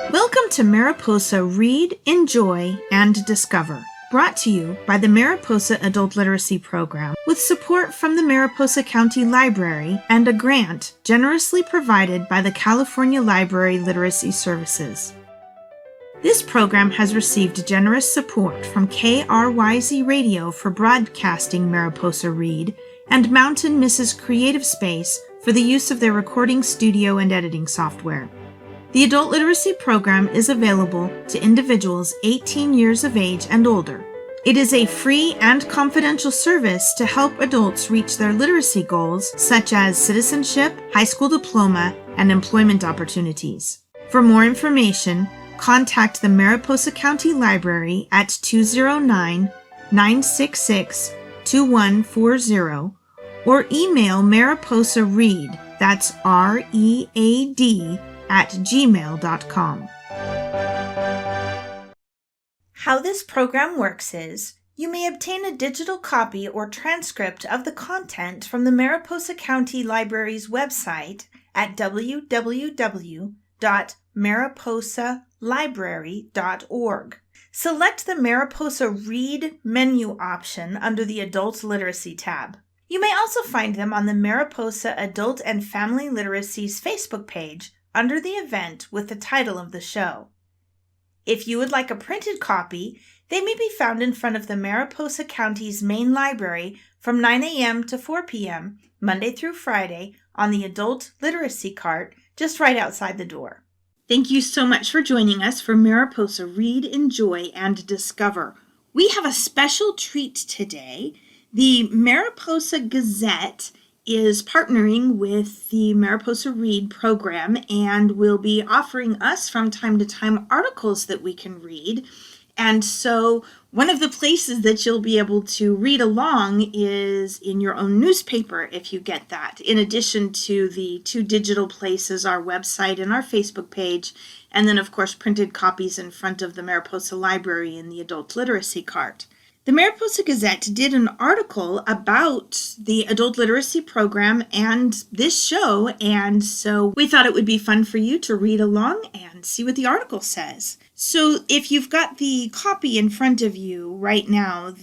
Welcome to Mariposa Read, Enjoy, and Discover, brought to you by the Mariposa Adult Literacy Program with support from the Mariposa County Library and a grant generously provided by the California Library Literacy Services. This program has received generous support from KRYZ Radio for broadcasting Mariposa Read and Mountain Mrs. Creative Space for the use of their recording studio and editing software. The Adult Literacy Program is available to individuals 18 years of age and older. It is a free and confidential service to help adults reach their literacy goals such as citizenship, high school diploma, and employment opportunities. For more information, contact the Mariposa County Library at 209-966-2140 or email Mariposa Read, that's READ, at gmail.com. How this program works is, you may obtain a digital copy or transcript of the content from the Mariposa County Library's website at www.mariposalibrary.org. Select the Mariposa Read menu option under the Adult Literacy tab. You may also find them on the Mariposa Adult and Family Literacy's Facebook page under the event with the title of the show. If you would like a printed copy, they may be found in front of the Mariposa County's main library from 9 a.m. to 4 p.m., Monday through Friday, on the Adult Literacy cart just right outside the door. Thank you so much for joining us for Mariposa Read, Enjoy, and Discover. We have a special treat today. The Mariposa Gazette is partnering with the Mariposa Read program and will be offering us from time to time articles that we can read. And so one of the places that you'll be able to read along is in your own newspaper if you get that, in addition to the two digital places, our website and our Facebook page, and then of course printed copies in front of the Mariposa Library in the Adult Literacy cart. The Mariposa Gazette did an article about the Adult Literacy Program and this show, and so we thought it would be fun for you to read along and see what the article says. So if you've got the copy in front of you right now,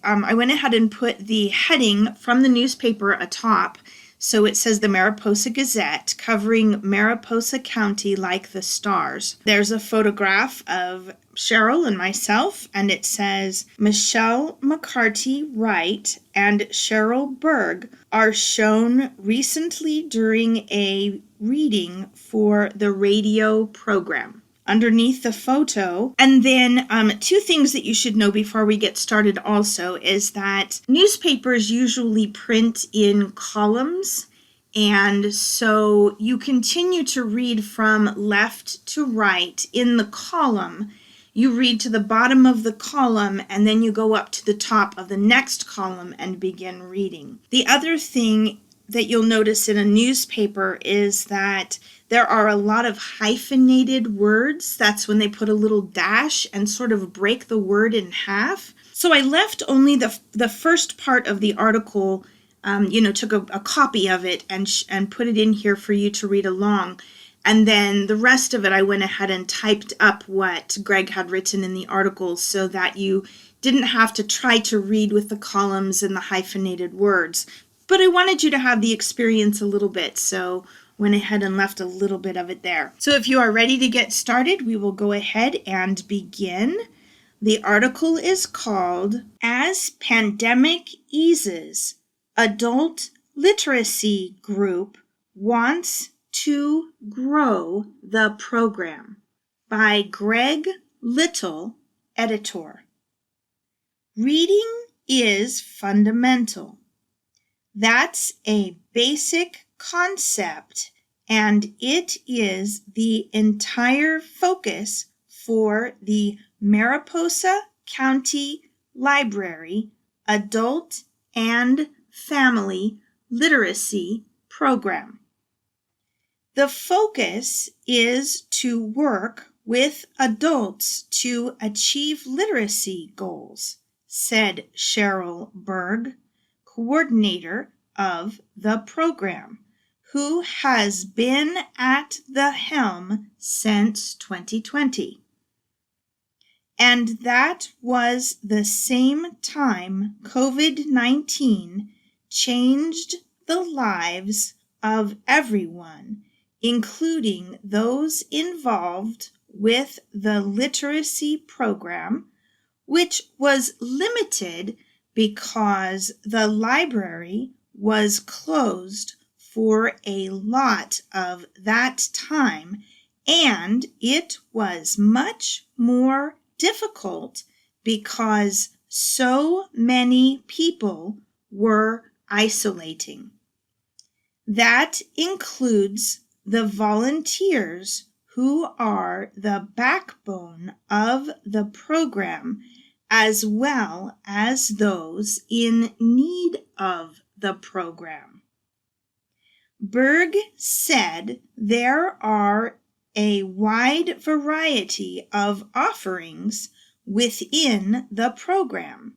I went ahead and put the heading from the newspaper atop. So it says the Mariposa Gazette, covering Mariposa County like the stars. There's a photograph of Cheryl and myself, and it says Michelle McCarty Wright and Cheryl Berg are shown recently during a reading for the radio program. Underneath the photo, and then two things that you should know before we get started also is that newspapers usually print in columns, and so you continue to read from left to right in the column. You read to the bottom of the column, and then you go up to the top of the next column and begin reading. The other thing that you'll notice in a newspaper is that there are a lot of hyphenated words. That's when they put a little dash and sort of break the word in half. So I left only the first part of the article, took a copy of it and put it in here for you to read along. And then the rest of it, I went ahead and typed up what Greg had written in the article so that you didn't have to try to read with the columns and the hyphenated words. But I wanted you to have the experience a little bit, so went ahead and left a little bit of it there. So if you are ready to get started, we will go ahead and begin. The article is called, As Pandemic Eases, Adult Literacy Group Wants to Grow the Program, by Greg Little, editor. Reading is fundamental. That's a basic concept, and it is the entire focus for the Mariposa County Library Adult and Family Literacy Program. The focus is to work with adults to achieve literacy goals, said Cheryl Berg, coordinator of the program, who has been at the helm since 2020. And that was the same time COVID-19 changed the lives of everyone, including those involved with the literacy program, which was limited because the library was closed for a lot of that time, and it was much more difficult because so many people were isolating. That includes the volunteers who are the backbone of the program, as well as those in need of the program. Berg said there are a wide variety of offerings within the program.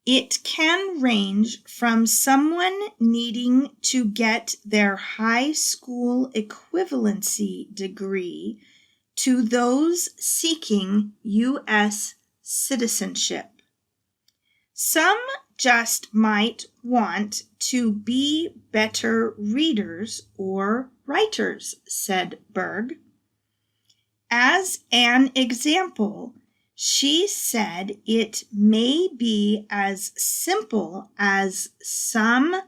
It can range from someone needing to get their high school equivalency degree to those seeking U.S. citizenship. Some just might want to be better readers or writers, said Berg. As an example, she said it may be as simple as some,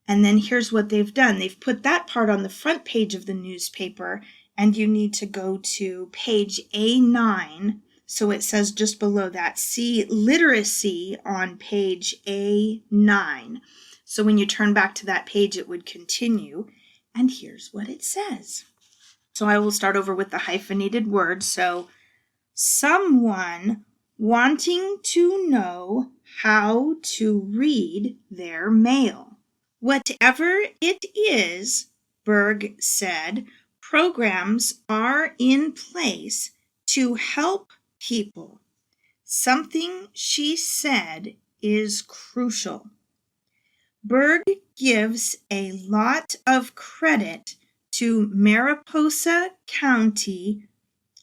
and then here's what they've done. They've put that part on the front page of the newspaper, and you need to go to page A9. So it says just below that, see literacy on page A9. So when you turn back to that page, it would continue. And here's what it says. So I will start over with the hyphenated word. So someone wanting to know how to read their mail. Whatever it is, Berg said, programs are in place to help people. Something she said is crucial. Berg gives a lot of credit to Mariposa County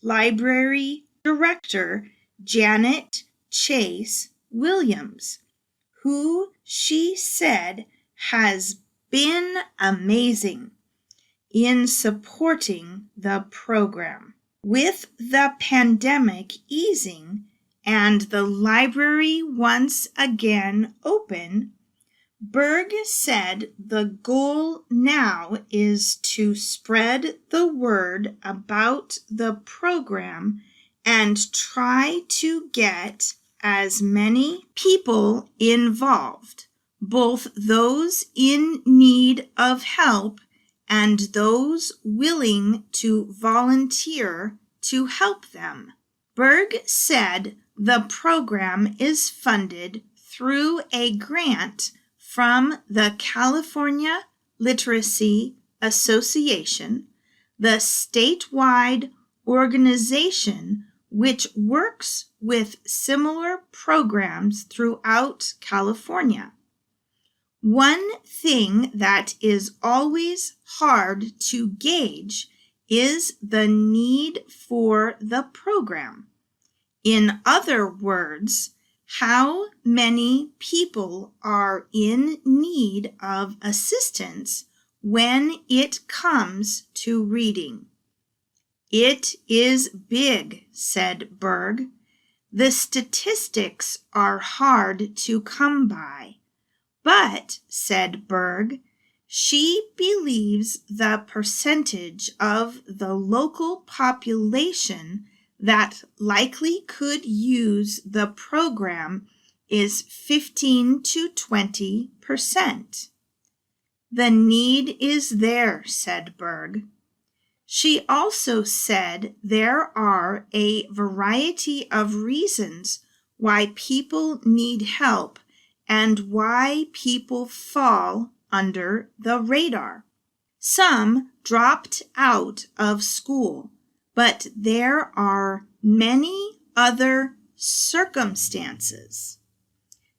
Library Director Janet Chase Williams, who she said has been amazing in supporting the program. With the pandemic easing and the library once again open, Berg said the goal now is to spread the word about the program and try to get as many people involved, both those in need of help and those willing to volunteer to help them. Berg said the program is funded through a grant from the California Literacy Association, the statewide organization which works with similar programs throughout California. One thing that is always hard to gauge is the need for the program. In other words, how many people are in need of assistance when it comes to reading. It is big, said Berg. The statistics are hard to come by. But, said Berg, she believes the percentage of the local population that likely could use the program is 15 to 20%. The need is there, said Berg. She also said there are a variety of reasons why people need help and why people fall under the radar. Some dropped out of school, but there are many other circumstances.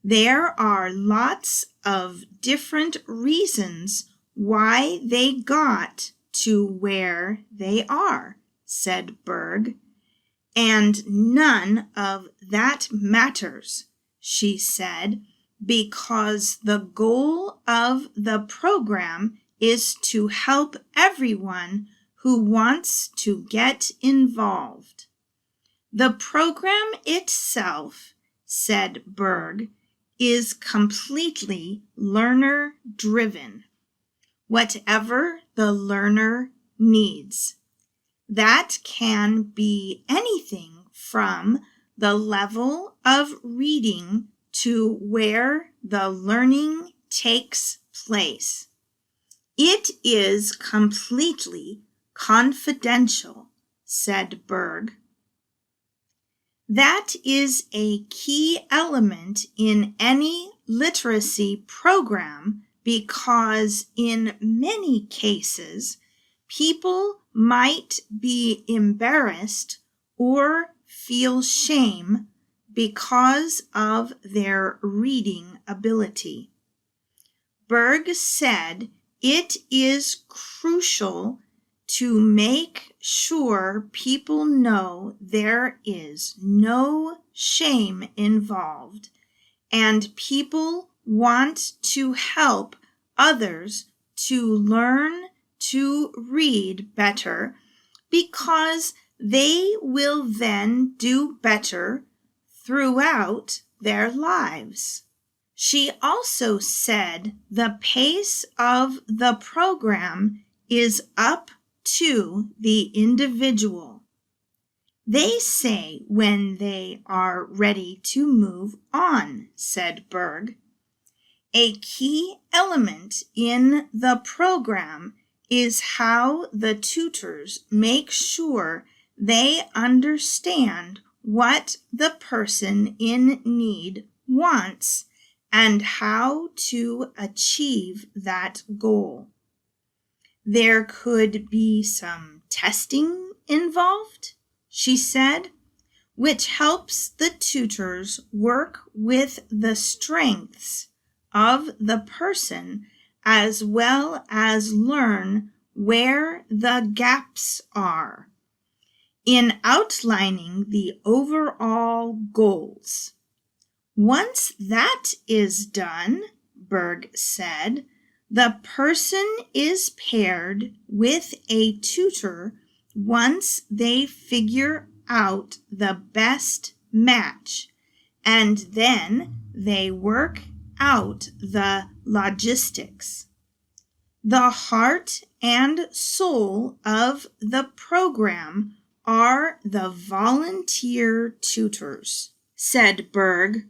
There are lots of different reasons why they got to where they are, said Berg. And none of that matters, she said, because the goal of the program is to help everyone who wants to get involved. The program itself, said Berg, is completely learner-driven. Whatever the learner needs. That can be anything from the level of reading to where the learning takes place. It is completely confidential, said Berg. That is a key element in any literacy program because in many cases, people might be embarrassed or feel shame because of their reading ability. Berg said it is crucial to make sure people know there is no shame involved and people want to help others to learn to read better because they will then do better throughout their lives. She also said the pace of the program is up to the individual. They say when they are ready to move on, said Berg. A key element in the program is how the tutors make sure they understand what the person in need wants and how to achieve that goal. There could be some testing involved, she said, which helps the tutors work with the strengths of the person as well as learn where the gaps are in outlining the overall goals. Once that is done, Berg said, the person is paired with a tutor once they figure out the best match, and then they work out the logistics. The heart and soul of the program are the volunteer tutors, said Berg.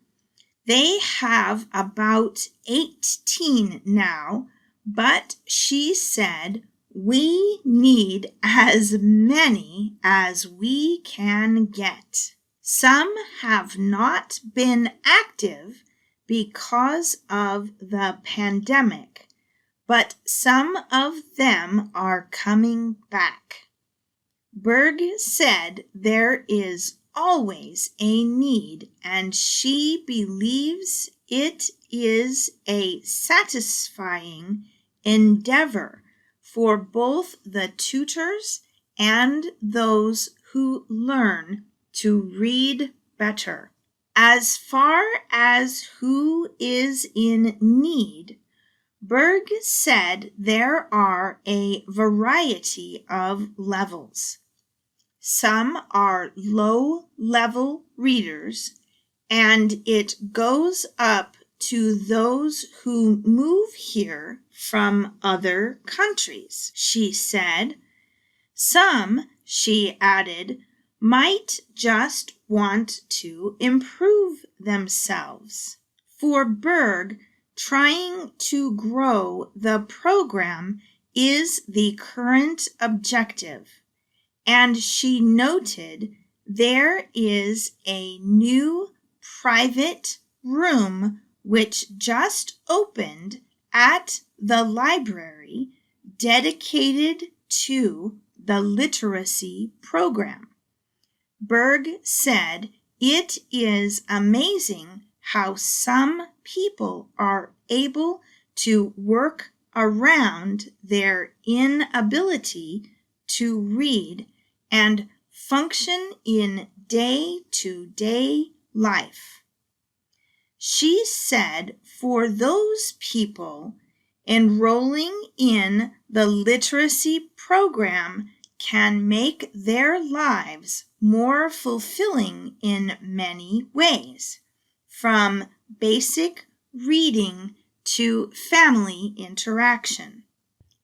They have about 18 now, but she said we need as many as we can get. Some have not been active because of the pandemic, but some of them are coming back. Berg said there is always a need, and she believes it is a satisfying endeavor for both the tutors and those who learn to read better. As far as who is in need, Berg said there are a variety of levels. Some are low-level readers, and it goes up to those who move here from other countries, she said. Some, she added, might just want to improve themselves. For Berg, trying to grow the program is the current objective, and she noted there is a new private room which just opened at the library dedicated to the literacy program. Berg said it is amazing how some people are able to work around their inability to read and function in day-to-day life. She said for those people, enrolling in the literacy program can make their lives more fulfilling in many ways, from basic reading to family interaction.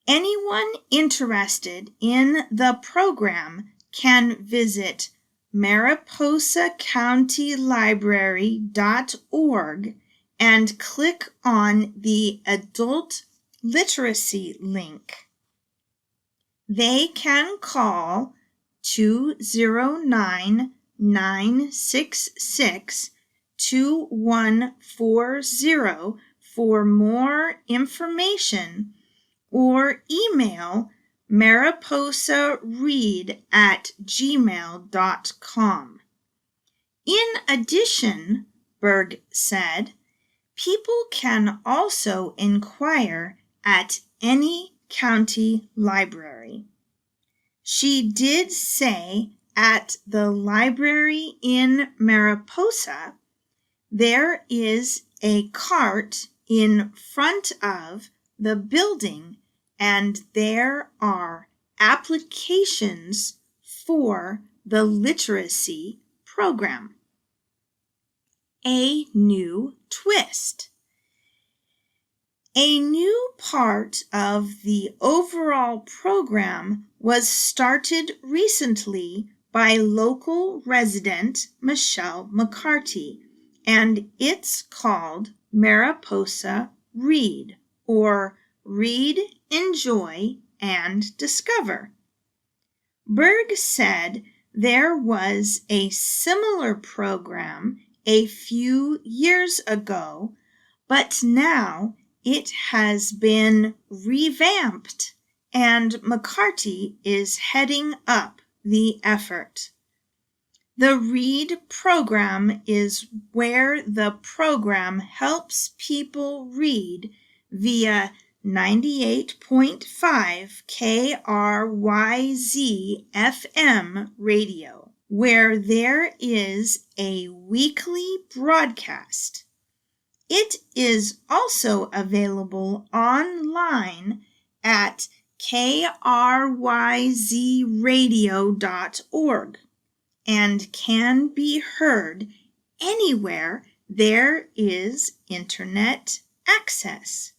Anyone interested in the program can visit mariposacountylibrary.org and click on the Adult Literacy link. They can call 209-966-2140 for more information, or email mariposaread@gmail.com. In addition, Berg said, people can also inquire at any county library. She did say at the library in Mariposa, there is a cart in front of the building and there are applications for the literacy program. A new twist. A new part of the overall program was started recently by local resident Michelle McCarty, and it's called Mariposa Read, or Read, Enjoy, and Discover. Berg said there was a similar program a few years ago, but now it has been revamped, and McCarty is heading up the effort. The READ program is where the program helps people read via 98.5 KRYZ FM radio, where there is a weekly broadcast. It is also available online at kryzradio.org and can be heard anywhere there is internet access.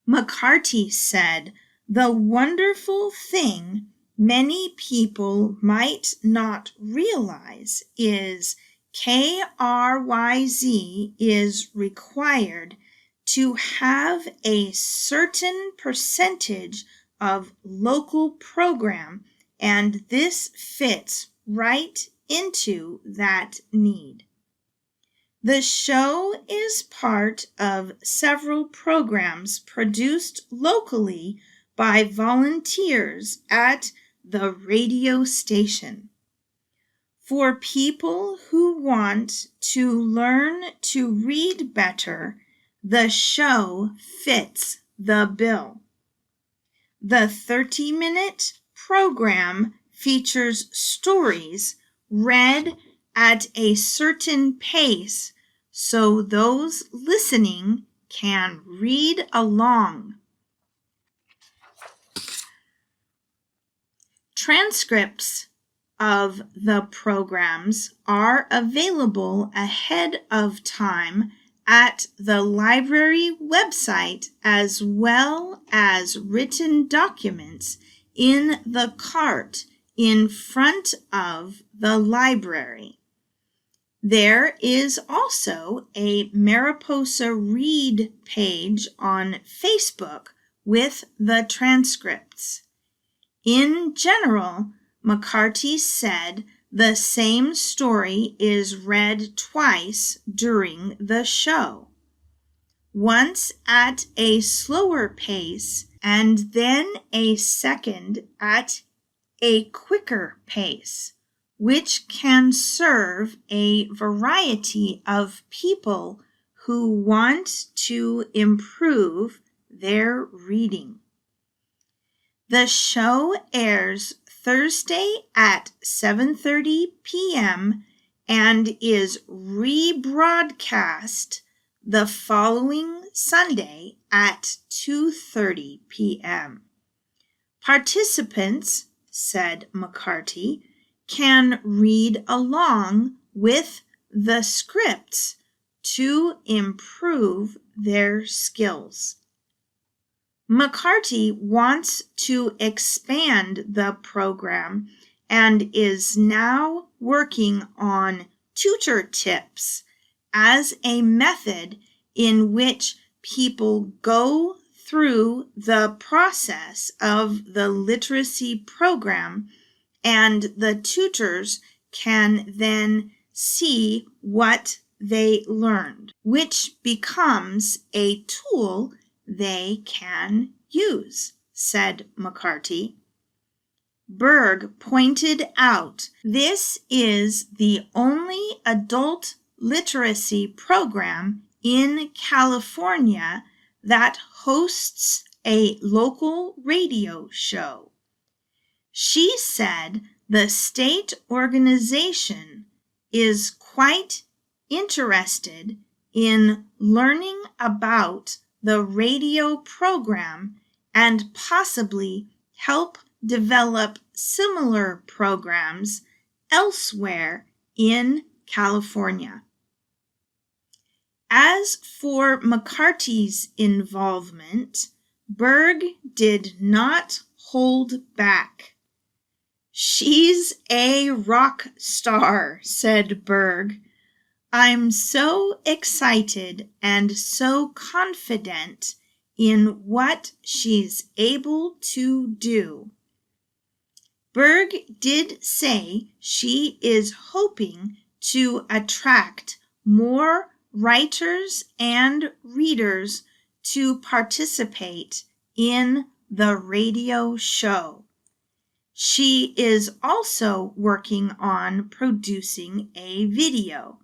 McCarty said, the wonderful thing many people might not realize is KRYZ is required to have a certain percentage of local program, and this fits right into that need. The show is part of several programs produced locally by volunteers at the radio station. For people who want to learn to read better, the show fits the bill. The 30-minute program features stories read at a certain pace so those listening can read along. Transcripts of the programs are available ahead of time at the library website, as well as written documents in the cart in front of the library. There is also a Mariposa Read page on Facebook with the transcripts. In general, McCarty said the same story is read twice during the show, once at a slower pace and then a second at a quicker pace, which can serve a variety of people who want to improve their reading. The show airs Thursday at 7:30 p.m. and is rebroadcast the following Sunday at 2:30 p.m. Participants, said McCarty, can read along with the scripts to improve their skills. McCarty wants to expand the program and is now working on tutor tips as a method in which people go through the process of the literacy program, and the tutors can then see what they learned, which becomes a tool they can use, said McCarty. Berg pointed out this is the only adult literacy program in California that hosts a local radio show. She said the state organization is quite interested in learning about the radio program and possibly help develop similar programs elsewhere in California. As for McCarty's involvement, Berg did not hold back. She's a rock star, said Berg. I'm so excited and so confident in what she's able to do. Berg did say she is hoping to attract more writers and readers to participate in the radio show. She is also working on producing a video.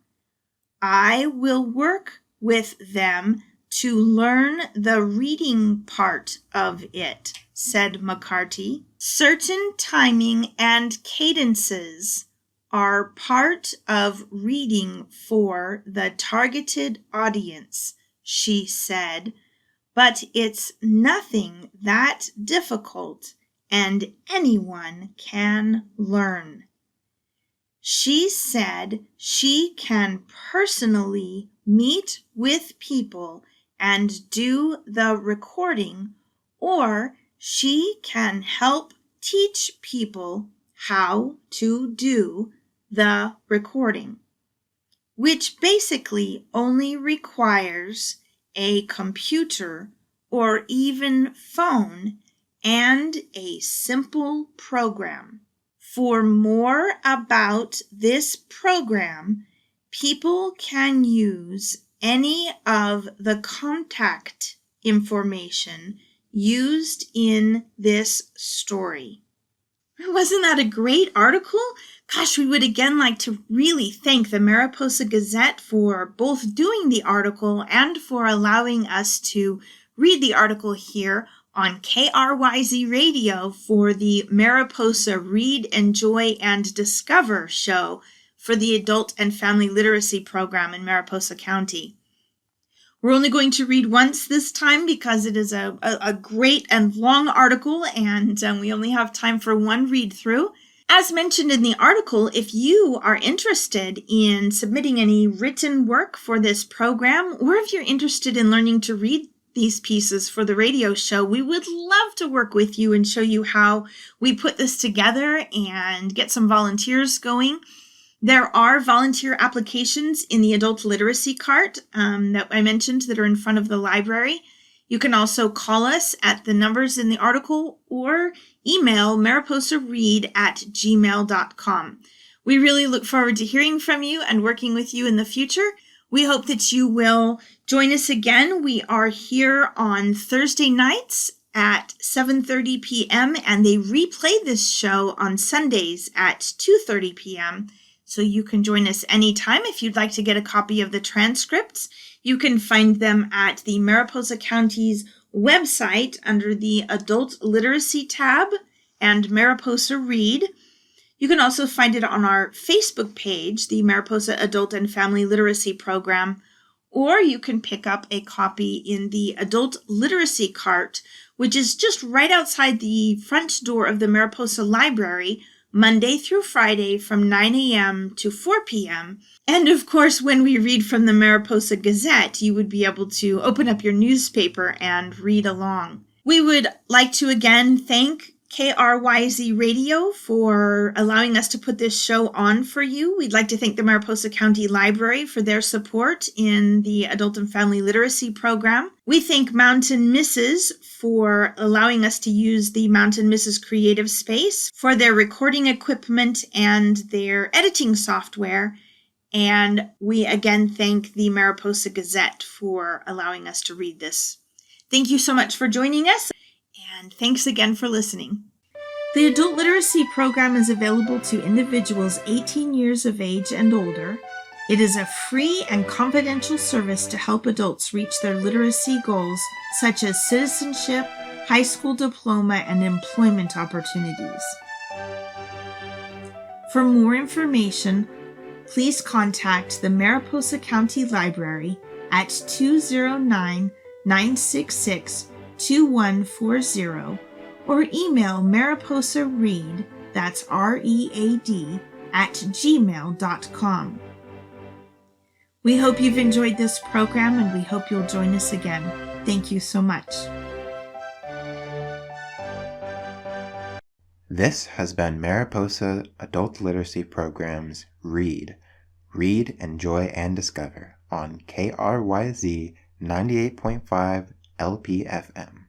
I will work with them to learn the reading part of it, said McCarty. Certain timing and cadences are part of reading for the targeted audience, she said, but it's nothing that difficult and anyone can learn. She said she can personally meet with people and do the recording, or she can help teach people how to do the recording, which basically only requires a computer or even phone and a simple program. For more about this program, people can use any of the contact information used in this story. Wasn't that a great article? Gosh, we would again like to really thank the Mariposa Gazette for both doing the article and for allowing us to read the article here on KRYZ Radio for the Mariposa Read, Enjoy, and Discover show for the Adult and Family Literacy Program in Mariposa County. We're only going to read once this time because it is a great and long article, and we only have time for one read through. As mentioned in the article, if you are interested in submitting any written work for this program, or if you're interested in learning to read these pieces for the radio show, we would love to work with you and show you how we put this together and get some volunteers going. There are volunteer applications in the adult literacy cart that I mentioned that are in front of the library. You can also call us at the numbers in the article or email mariposaread@gmail.com. We really look forward to hearing from you and working with you in the future. We hope that you will join us again. We are here on Thursday nights at 7:30 p.m. and they replay this show on Sundays at 2:30 p.m. So you can join us anytime. If you'd like to get a copy of the transcripts, you can find them at the Mariposa County's website under the Adult Literacy tab and Mariposa Read. You can also find it on our Facebook page, the Mariposa Adult and Family Literacy Program, or you can pick up a copy in the Adult Literacy Cart, which is just right outside the front door of the Mariposa Library, Monday through Friday from 9 a.m. to 4 p.m. And of course, when we read from the Mariposa Gazette, you would be able to open up your newspaper and read along. We would like to again thank KRYZ Radio for allowing us to put this show on for you. We'd like to thank the Mariposa County Library for their support in the Adult and Family Literacy Program. We thank Mountain Mrs. for allowing us to use the Mountain Mrs. Creative Space for their recording equipment and their editing software. And we again thank the Mariposa Gazette for allowing us to read this. Thank you so much for joining us. And thanks again for listening. The Adult Literacy Program is available to individuals 18 years of age and older. It is a free and confidential service to help adults reach their literacy goals, such as citizenship, high school diploma, and employment opportunities. For more information, please contact the Mariposa County Library at 209-966-2140 or email Mariposa Read, that's READ, at gmail.com. We hope you've enjoyed this program and we hope you'll join us again. Thank you so much. This has been Mariposa Adult Literacy Program's Read, Enjoy, and Discover on KRYZ 98.5 LPFM.